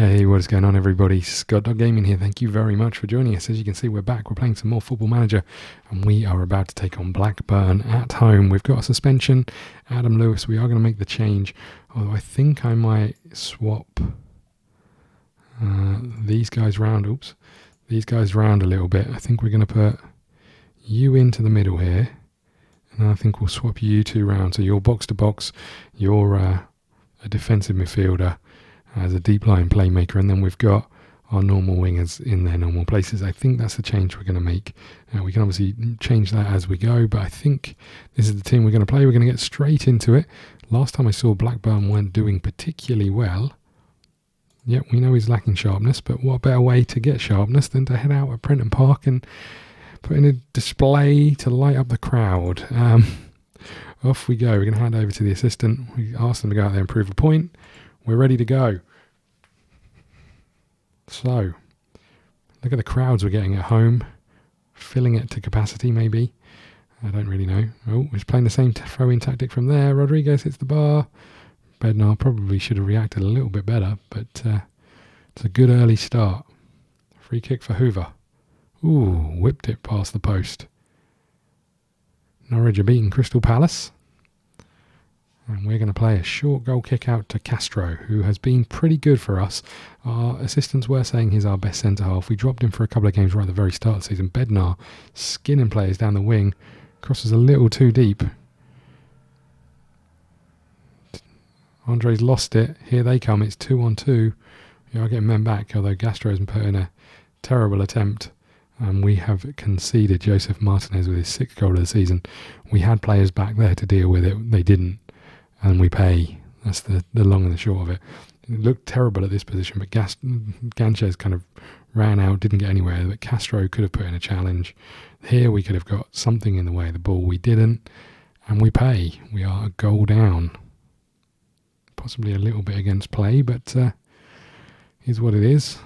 Hey, what is going on, everybody? ScottDogGaming here. Thank you very much for joining us. As you can see, we're back. We're playing some more Football Manager, and we are about to take on Blackburn at home. We've got a suspension. Adam Lewis, we are going to make the change, although I think I might swap these guys round. Oops. These guys round a little bit. I think we're going to put you into the middle here, and I think we'll swap you two round. So you're box to box, you're a defensive midfielder as a deep line playmaker, and then we've got our normal wingers in their normal places. I think that's the change we're going to make. We can obviously change that as we go, but I think this is the team we're going to play. We're going to get straight into it. Last time I saw Blackburn weren't doing particularly well. Yep, we know he's lacking sharpness, but what better way to get sharpness than to head out at Prenton Park and put in a display to light up the crowd. Off we go. We're going to hand over to the assistant. We asked them to go out there and prove a point. We're ready to go. So, look at the crowds we're getting at home. Filling it to capacity, maybe. I don't really know. Oh, he's playing the same throw-in tactic from there. Rodriguez hits the bar. Bednar probably should have reacted a little bit better, but it's a good early start. Free kick for Hoover. Ooh, whipped it past the post. Norwich are beating Crystal Palace. And we're going to play a short goal kick out to Castro, who has been pretty good for us. Our assistants were saying he's our best centre-half. We dropped him for a couple of games right at the very start of the season. Bednar skinning players down the wing. Crosses a little too deep. Andre's lost it. Here they come. It's 2-on-2. We are getting men back, although Castro's put in a terrible attempt. And we have conceded. Joseph Martinez with his 6th goal of the season. We had players back there to deal with it. They didn't. And we pay. That's the long and the short of it. It looked terrible at this position, but Ganchez kind of ran out, didn't get anywhere. But Castro could have put in a challenge. Here we could have got something in the way of the ball. We didn't. And we pay. We are a goal down. Possibly a little bit against play, but is what it is.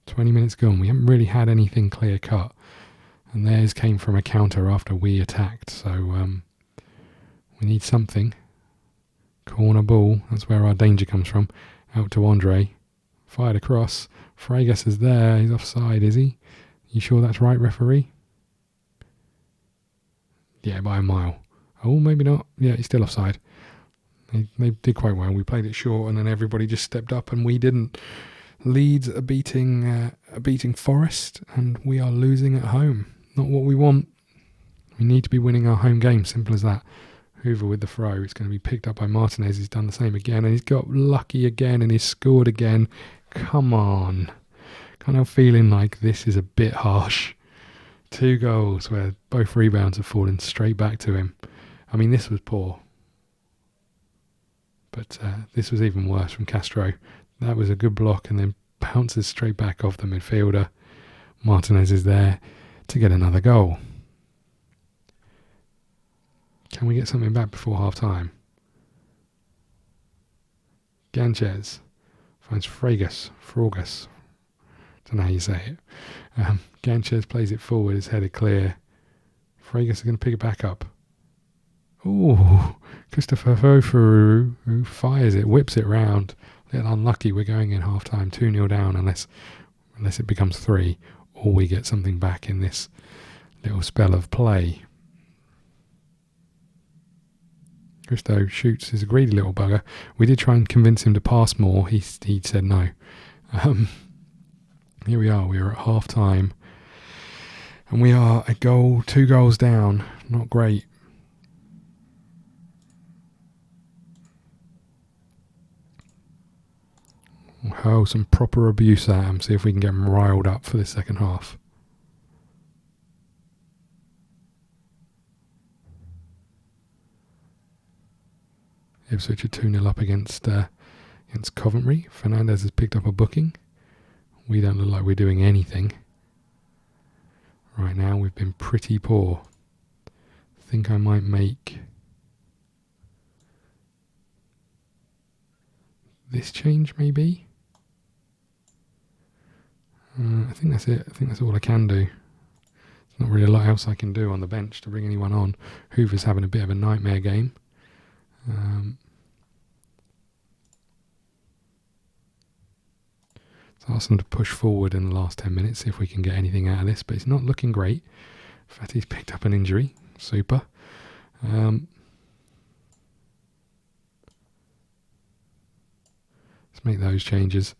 20 minutes gone. We haven't really had anything clear cut. And theirs came from a counter after we attacked. So we need something. Corner ball. That's where our danger comes from. Out to Andre. Fired across. Fregas is there. He's offside, is he? You sure that's right, referee? Yeah, by a mile. Oh, maybe not. Yeah, he's still offside. They did quite well. We played it short and then everybody just stepped up and we didn't. Leeds are beating Forest and we are losing at home. Not what we want. We need to be winning our home game. Simple as that. Hoover with the throw. It's going to be picked up by Martinez. He's done the same again and he's got lucky again and he's scored again. Come on. Kind of feeling like this is a bit harsh. 2 goals where both rebounds have fallen straight back to him. I mean, this was poor. But this was even worse from Castro. That was a good block and then bounces straight back off the midfielder. Martinez is there to get another goal. Can we get something back before half time? Ganchez finds Fregas. Don't know how you say it. Ganchez plays it forward. It's headed clear. Fregas is going to pick it back up. Ooh, Christopher Fofaru, who fires it, whips it round. A little unlucky. We're going in half time 2-0 down unless it becomes 3 or we get something back in this little spell of play. Christo shoots. He's a greedy little bugger. We did try and convince him to pass more. He said no. Here we are. We are at half time and we are 2 goals down. Not great. We'll hurl some proper abuse at him, see if we can get him riled up for the second half. Ipswich are 2-0 up against Coventry. Fernandez has picked up a booking. We don't look like we're doing anything. Right now we've been pretty poor. I think I might make this change maybe. I think that's it. I think that's all I can do. There's not really a lot else I can do on the bench to bring anyone on. Hoover's having a bit of a nightmare game. So ask them to push forward in the last 10 minutes, see if we can get anything out of this, but it's not looking great. Fatty's picked up an injury. Super. Let's make those changes.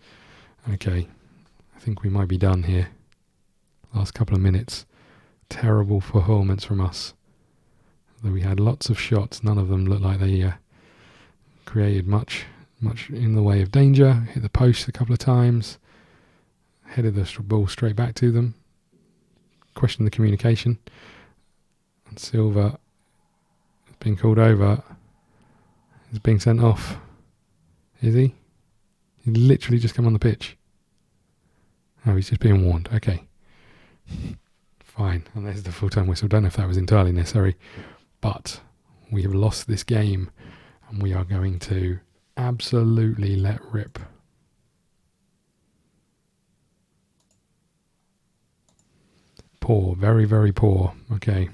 Okay, I think we might be done here. Last couple of minutes. Terrible performance from us. Though we had lots of shots, none of them looked like they created much in the way of danger. Hit the post a couple of times. Headed the ball straight back to them. Questioned the communication. And Silva has been called over. He's being sent off. Is he? He's literally just come on the pitch. Oh, he's just being warned. Okay. Fine. And there's the full-time whistle. Don't know if that was entirely necessary. But we have lost this game. And we are going to absolutely let rip. Poor. Very, very poor. Okay.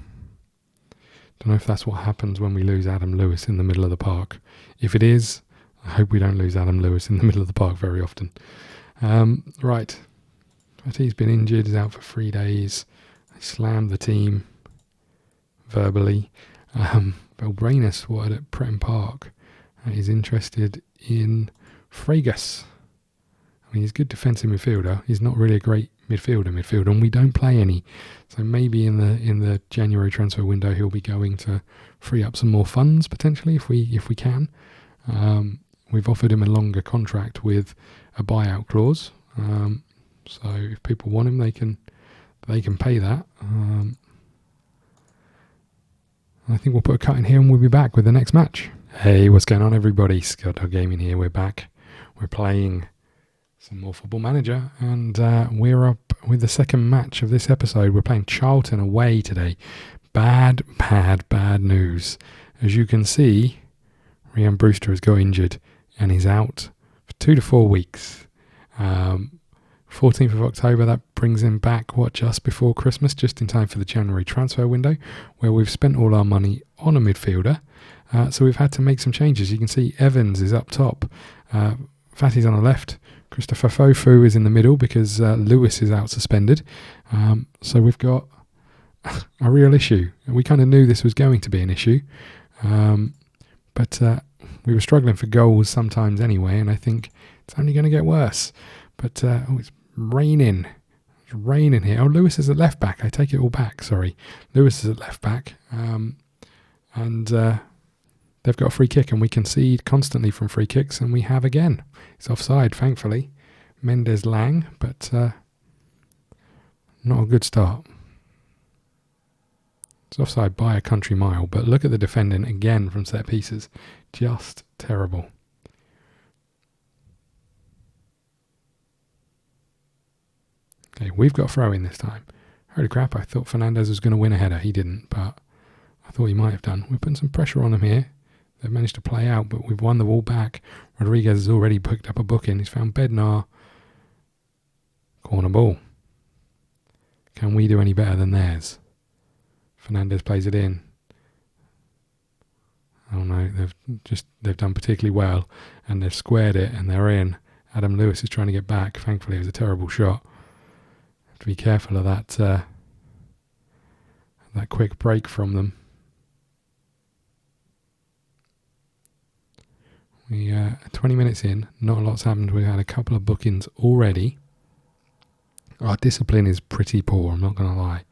Don't know if that's what happens when we lose Adam Lewis in the middle of the park. If it is, I hope we don't lose Adam Lewis in the middle of the park very often. Right. He's been injured. He's out for 3 days. I slammed the team verbally. Belbranis wanted at Pretton Park. He's interested in Fragus. I mean, he's a good defensive midfielder. He's not really a great midfielder, and we don't play any. So maybe in the January transfer window, he'll be going to free up some more funds potentially if we can. We've offered him a longer contract with a buyout clause. So if people want him, they can pay that. I think we'll put a cut in here and we'll be back with the next match. Hey, what's going on, everybody? ScottDogGaming here. We're back. We're playing some more Football Manager, and we're up with the second match of this episode. We're playing Charlton away today. Bad news. As you can see, Rhian Brewster has got injured and he's out for 2 to 4 weeks. 14th of October, that brings him back, just before Christmas, just in time for the January transfer window, where we've spent all our money on a midfielder. So we've had to make some changes. You can see Evans is up top. Fatty's on the left. Christopher Fofu is in the middle because Lewis is out suspended. So we've got a real issue. We kind of knew this was going to be an issue. But we were struggling for goals sometimes anyway, and I think it's only going to get worse. But it's raining. It's raining here. Oh, Lewis is at left back. I take it all back. Sorry. Lewis is at left back. And they've got a free kick, and we concede constantly from free kicks, and we have again. It's offside, thankfully. Mendes Lang, but not a good start. It's offside by a country mile, but look at the defending again from set pieces. Just terrible. Okay, we've got a throw in this time. Holy crap, I thought Fernandez was going to win a header. He didn't, but I thought he might have done. We're putting some pressure on him here. They've managed to play out, but we've won the ball back. Rodriguez has already picked up a booking. He's found Bednar. Corner ball. Can we do any better than theirs? Fernandez plays it in. Oh no, they've done particularly well, and they've squared it, and they're in. Adam Lewis is trying to get back. Thankfully, it was a terrible shot. Have to be careful of that quick break from them. We 20 minutes in, not a lot's happened. We've had a couple of bookings already. Our discipline is pretty poor, I'm not going to lie.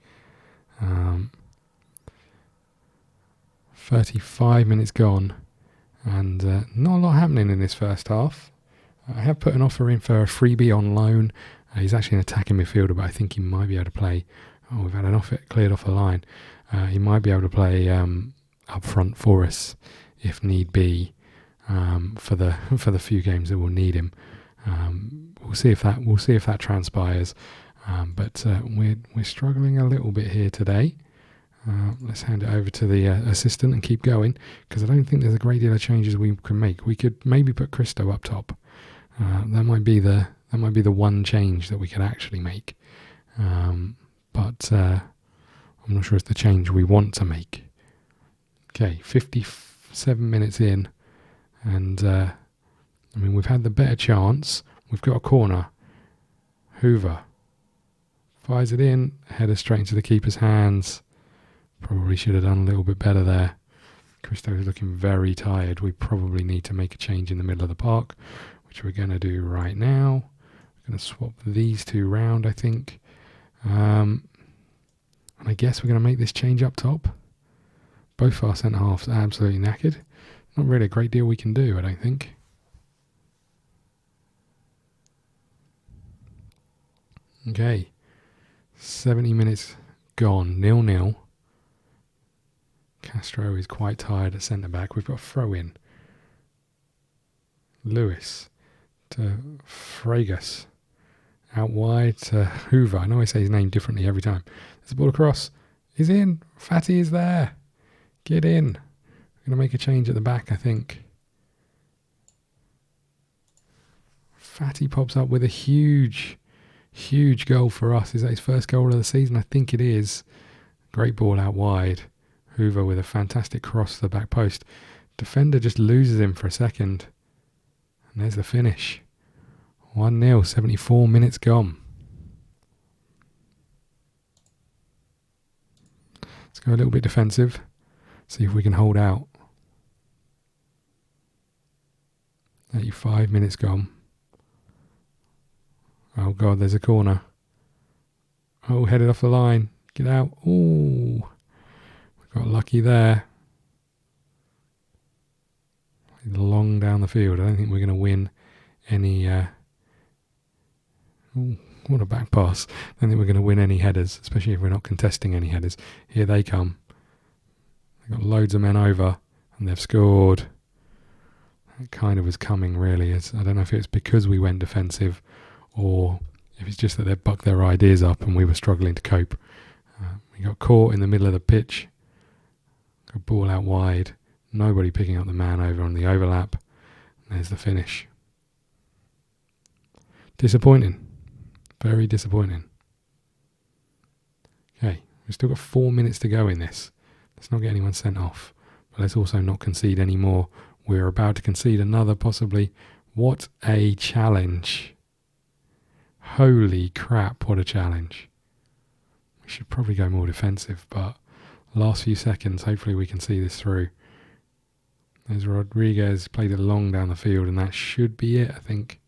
35 minutes gone, and not a lot happening in this first half. I have put an offer in for a freebie on loan. He's actually an attacking midfielder, but I think he might be able to play. Oh, we've had an offer cleared off the line. He might be able to play up front for us if need be. For the few games that we'll need him, we'll see if that transpires. But we're struggling a little bit here today. Let's hand it over to the assistant and keep going, because I don't think there's a great deal of changes we can make. We could maybe put Christo up top. That might be the one change that we could actually make. But I'm not sure it's the change we want to make. Okay, 57 minutes in. And, we've had the better chance. We've got a corner. Hoover fires it in, header straight into the keeper's hands. Probably should have done a little bit better there. Christo is looking very tired. We probably need to make a change in the middle of the park, which we're going to do right now. We're going to swap these two round, I think. And I guess we're going to make this change up top. Both our centre-halves are absolutely knackered. Not really a great deal we can do, I don't think. Okay. 70 minutes gone. 0-0. Castro is quite tired at centre-back. We've got a throw-in. Lewis to Fregas. Out wide to Hoover. I know I say his name differently every time. There's a ball across. He's in. Fatty is there. Get in. We're going to make a change at the back, I think. Fatty pops up with a huge goal for us. Is that his first goal of the season? I think it is. Great ball out wide. Hoover with a fantastic cross to the back post. Defender just loses him for a second. And there's the finish. 1-0, 74 minutes gone. Let's go a little bit defensive. See if we can hold out. 85 minutes gone. Oh God, there's a corner. Oh, headed off the line. Get out. Ooh. We got lucky there. Long down the field. I don't think we're going to win any... Ooh, what a back pass. I don't think we're going to win any headers, especially if we're not contesting any headers. Here they come. They've got loads of men over, and they've scored. That kind of was coming, really. I don't know if it's because we went defensive, or if it's just that they bucked their ideas up and we were struggling to cope. We got caught in the middle of the pitch. Got ball out wide. Nobody picking up the man over on the overlap. There's the finish. Disappointing. Very disappointing. Okay, we've still got 4 minutes to go in this. Let's not get anyone sent off. But let's also not concede any more. We're about to concede another, possibly. What a challenge. Holy crap, what a challenge. We should probably go more defensive, but last few seconds, hopefully we can see this through. There's Rodriguez, played it long down the field, and that should be it, I think.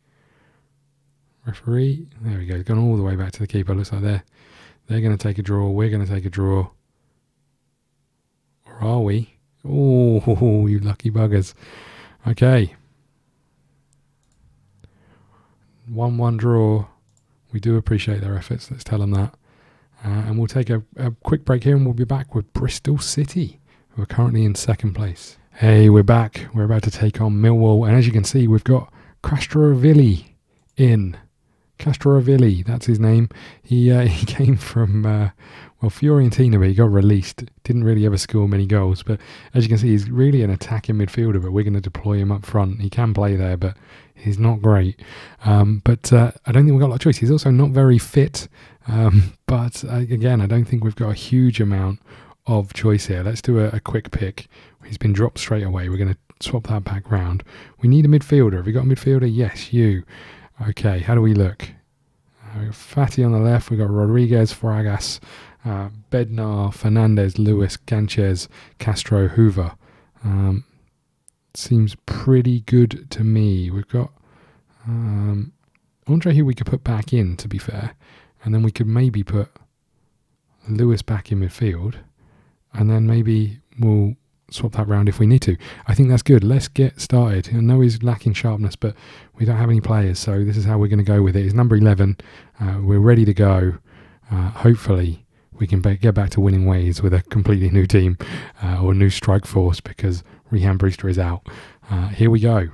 Referee, there we go, gone all the way back to the keeper. Looks like they're going to take a draw, we're going to take a draw. Or are we? Oh, you lucky buggers. Okay. 1-1 draw. We do appreciate their efforts, let's tell them that. And we'll take a quick break here and we'll be back with Bristol City, who are currently in second place. Hey, we're back. We're about to take on Millwall. And as you can see, we've got Castrovilli in. Castrovilli, that's his name. He came from, Fiorentina, but he got released. Didn't really ever score many goals. But as you can see, he's really an attacking midfielder, but we're going to deploy him up front. He can play there, but he's not great. But I don't think we've got a lot of choice. He's also not very fit. But again, I don't think we've got a huge amount of choice here. Let's do a quick pick. He's been dropped straight away. We're going to swap that back round. We need a midfielder. Have we got a midfielder? Yes, you. Okay, how do we look? We've got Fatty on the left. We've got Rodriguez, Fragas, Bednar, Fernandez, Lewis, Ganchez, Castro, Hoover. Seems pretty good to me. We've got Andre who we could put back in, to be fair. And then we could maybe put Lewis back in midfield. And then maybe we'll swap that round if we need to. I think that's good. Let's get started. I know he's lacking sharpness, but we don't have any players, so this is how we're going to go with it. It's number 11. We're ready to go. Hopefully we can get back to winning ways with a completely new team or a new strike force, because Rehan Brewster is out. Here we go.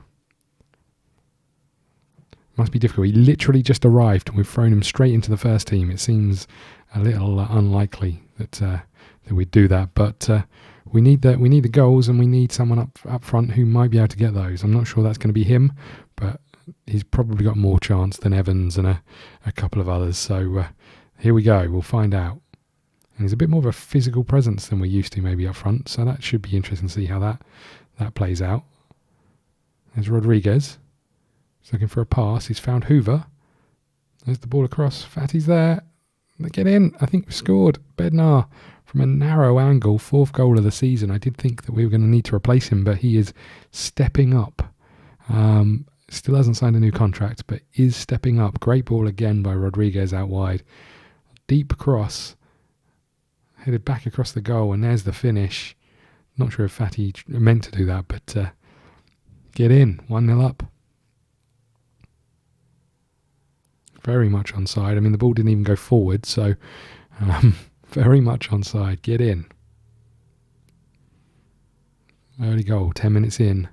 Must be difficult. He literally just arrived and we've thrown him straight into the first team. It seems a little unlikely that we'd do that, but we need the goals, and we need someone up front who might be able to get those. I'm not sure that's going to be him, but he's probably got more chance than Evans and a couple of others. So here we go. We'll find out. And he's a bit more of a physical presence than we're used to maybe up front, so that should be interesting to see how that plays out. There's Rodriguez. He's looking for a pass. He's found Hoover. There's the ball across. Fatty's there. Get in. I think we scored. Bednar from a narrow angle. 4th goal of the season. I did think that we were going to need to replace him, but he is stepping up. Still hasn't signed a new contract, but is stepping up. Great ball again by Rodriguez out wide. Deep cross. Headed back across the goal, and there's the finish. Not sure if Fatty meant to do that, but get in. 1-0 up. Very much onside. I mean, the ball didn't even go forward, so very much onside. Get in. Early goal, 10 minutes in.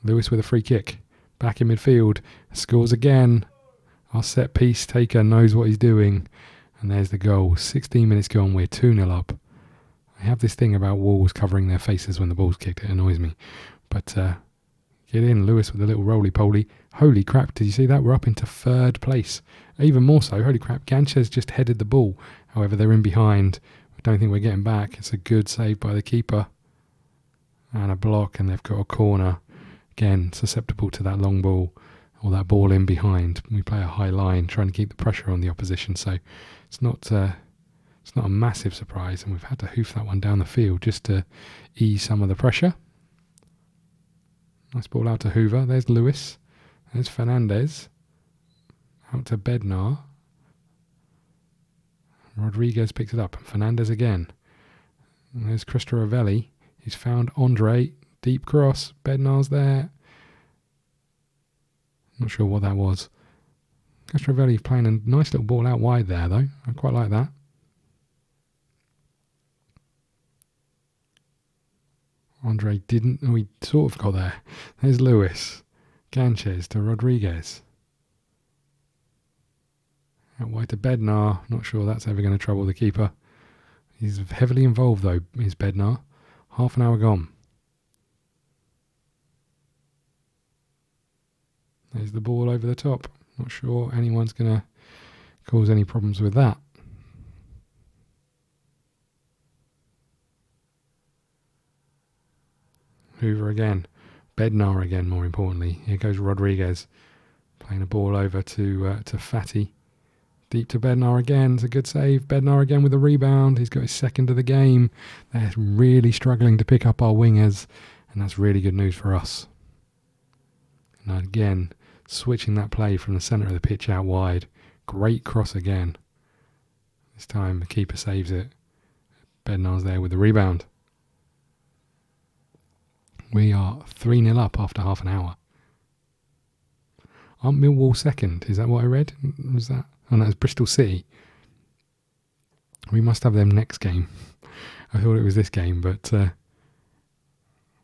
Lewis with a free kick. Back in midfield. Scores again. Our set piece taker knows what he's doing. And there's the goal. 16 minutes gone. We're 2-0 up. I have this thing about walls covering their faces when the ball's kicked. It annoys me. But get in. Lewis with a little roly-poly. Holy crap, did you see that? We're up into 3rd place. Even more so, holy crap, Ganchez just headed the ball. However, they're in behind. I don't think we're getting back. It's a good save by the keeper. And a block, and they've got a corner. Again, susceptible to that long ball, or that ball in behind. We play a high line, trying to keep the pressure on the opposition, so it's not a massive surprise, and we've had to hoof that one down the field just to ease some of the pressure. Nice ball out to Hoover. There's Lewis. There's Fernandez. Out to Bednar. Rodriguez picks it up. And Fernandez again. And there's Cristoravelli. He's found Andre. Deep cross. Bednar's there. Not sure what that was. Cristoravelli playing a nice little ball out wide there, though. I quite like that. Andre didn't. Oh, he sort of got there. There's Lewis. Ganchez to Rodriguez. Out wide to Bednar. Not sure that's ever going to trouble the keeper. He's heavily involved, though, is Bednar. Half an hour gone. There's the ball over the top. Not sure anyone's going to cause any problems with that. Hoover again. Bednar again, more importantly. Here goes Rodriguez. Playing a ball over to Fatty. Deep to Bednar again. It's a good save. Bednar again with a rebound. He's got his 2nd of the game. They're really struggling to pick up our wingers, and that's really good news for us. And again, switching that play from the centre of the pitch out wide. Great cross again. This time the keeper saves it. Bednar's there with the rebound. We are 3-0 up after half an hour. Aren't Millwall 2nd? Is that what I read? Was that? Oh, no, it's Bristol City. We must have them next game. I thought it was this game, but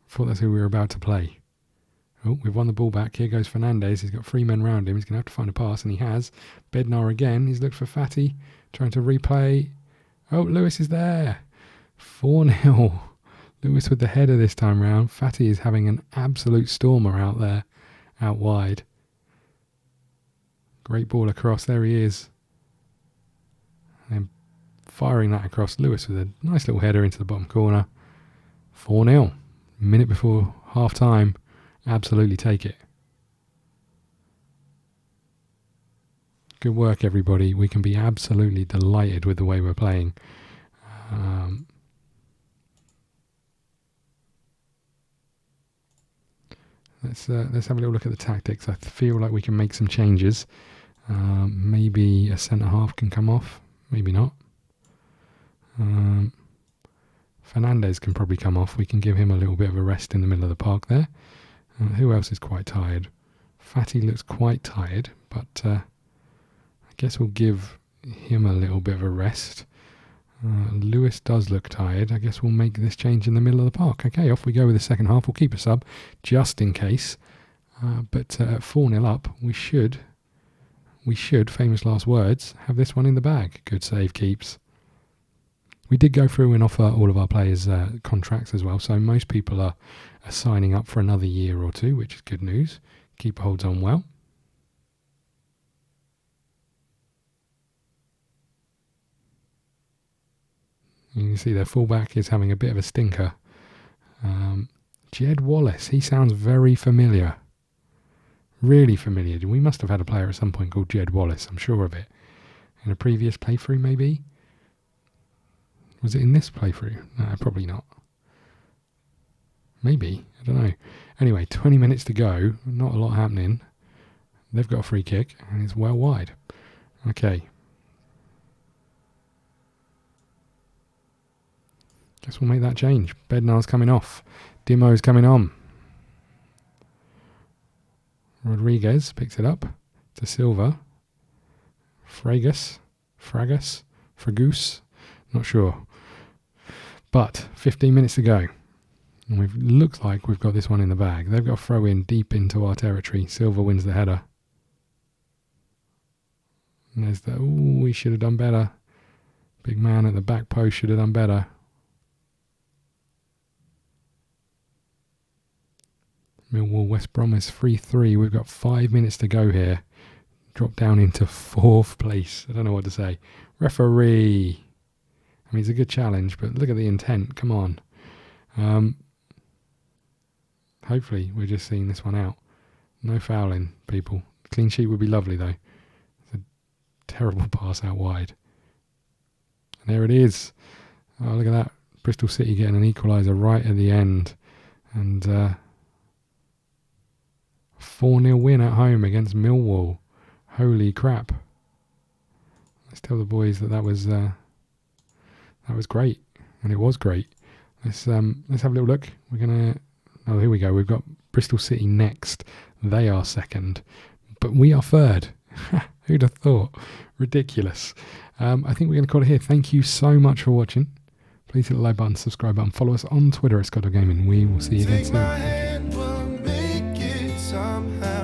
thought that's who we were about to play. Oh, we've won the ball back. Here goes Fernandez. He's got 3 men round him. He's going to have to find a pass, and he has. Bednar again. He's looked for Fatty, trying to replay. Oh, Lewis is there. 4-0. Lewis with the header this time round. Fatty is having an absolute stormer out there, out wide. Great ball across. There he is. And then firing that across. Lewis with a nice little header into the bottom corner. 4-0. Minute before half time. Absolutely take it. Good work, everybody. We can be absolutely delighted with the way we're playing. Let's have a little look at the tactics. I feel like we can make some changes. Maybe a centre-half can come off. Maybe not. Fernandez can probably come off. We can give him a little bit of a rest in the middle of the park there. Who else is quite tired? Fatty looks quite tired, but I guess we'll give him a little bit of a rest. Lewis does look tired. I guess we'll make this change in the middle of the park. Okay, off we go with the second half. We'll keep a sub just in case. But 4-0 up, we should, famous last words, have this one in the bag. Good save, Keeps. We did go through and offer all of our players contracts as well, so most people are signing up for another year or two, which is good news. Keeper holds on well. You can see their fullback is having a bit of a stinker. Jed Wallace, he sounds very familiar. really familiar. We must have had a player at some point called Jed Wallace, I'm sure of it. In a previous playthrough, maybe? Was it in this playthrough? No, probably not. Maybe, I don't know. Anyway, 20 minutes to go, not a lot happening. They've got a free kick, and it's well wide. Okay. Guess we'll make that change. Bednar's coming off. Dimo's coming on. Rodriguez picks it up to Silva. Fragus, not sure. But 15 minutes to go. And looks like we've got this one in the bag. They've got to throw in deep into our territory. Silva wins the header. And there's the, we should have done better. Big man at the back post should have done better. Millwall West Brom is 3-3. We've got 5 minutes to go here. Drop down into 4th place. I don't know what to say. Referee. I mean, it's a good challenge, but look at the intent. Come on. Hopefully, we're just seeing this one out. No fouling, people. Clean sheet would be lovely, though. It's a terrible pass out wide. And there it is. Oh, look at that. Bristol City getting an equaliser right at the end. And 4-0 win at home against Millwall. Holy crap. Let's tell the boys that was great. And it was great. Let's have a little look. We're going to... Oh, here we go. We've got Bristol City next. They are second. But we are third. Who'd have thought? Ridiculous. I think we're going to call it here. Thank you so much for watching. Please hit the like button, subscribe button, follow us on Twitter at ScottDogGaming. We will see you again soon.